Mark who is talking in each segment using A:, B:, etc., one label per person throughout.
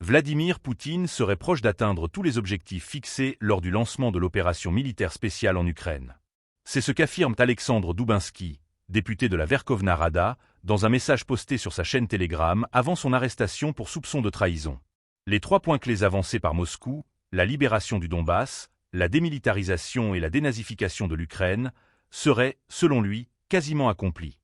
A: Vladimir Poutine serait proche d'atteindre tous les objectifs fixés lors du lancement de l'opération militaire spéciale en Ukraine. C'est ce qu'affirme Alexandre Doubinsky, député de la Verkhovna Rada, dans un message posté sur sa chaîne Telegram avant son arrestation pour soupçon de trahison. Les 3 points clés avancés par Moscou, la libération du Donbass, la démilitarisation et la dénazification de l'Ukraine, seraient, selon lui, quasiment accomplis.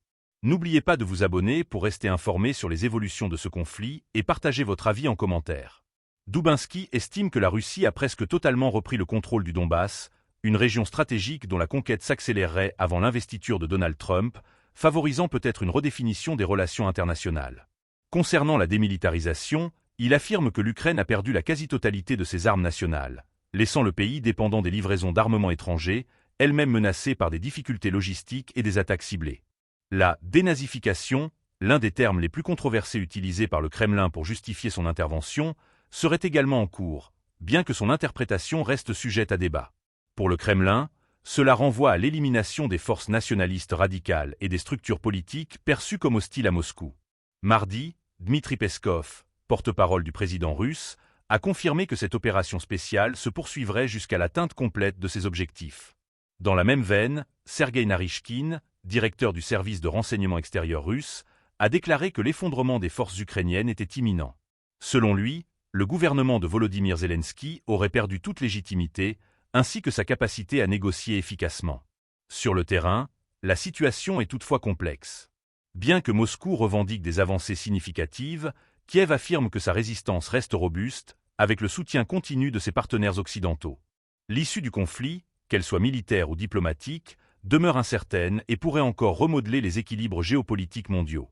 A: N'oubliez pas de vous abonner pour rester informé sur les évolutions de ce conflit et partager votre avis en commentaire. Doubinsky estime que la Russie a presque totalement repris le contrôle du Donbass, une région stratégique dont la conquête s'accélérerait avant l'investiture de Donald Trump, favorisant peut-être une redéfinition des relations internationales. Concernant la démilitarisation, il affirme que l'Ukraine a perdu la quasi-totalité de ses armes nationales, laissant le pays dépendant des livraisons d'armements étrangers, elle-même menacée par des difficultés logistiques et des attaques ciblées. La dénazification, l'un des termes les plus controversés utilisés par le Kremlin pour justifier son intervention, serait également en cours, bien que son interprétation reste sujette à débat. Pour le Kremlin, cela renvoie à l'élimination des forces nationalistes radicales et des structures politiques perçues comme hostiles à Moscou. Mardi, Dmitri Peskov, porte-parole du président russe, a confirmé que cette opération spéciale se poursuivrait jusqu'à l'atteinte complète de ses objectifs. Dans la même veine, Sergueï Naryshkin, directeur du service de renseignement extérieur russe, a déclaré que l'effondrement des forces ukrainiennes était imminent. Selon lui, le gouvernement de Volodymyr Zelensky aurait perdu toute légitimité, ainsi que sa capacité à négocier efficacement. Sur le terrain, la situation est toutefois complexe. Bien que Moscou revendique des avancées significatives, Kiev affirme que sa résistance reste robuste, avec le soutien continu de ses partenaires occidentaux. L'issue du conflit, qu'elle soit militaire ou diplomatique, demeure incertaine et pourrait encore remodeler les équilibres géopolitiques mondiaux.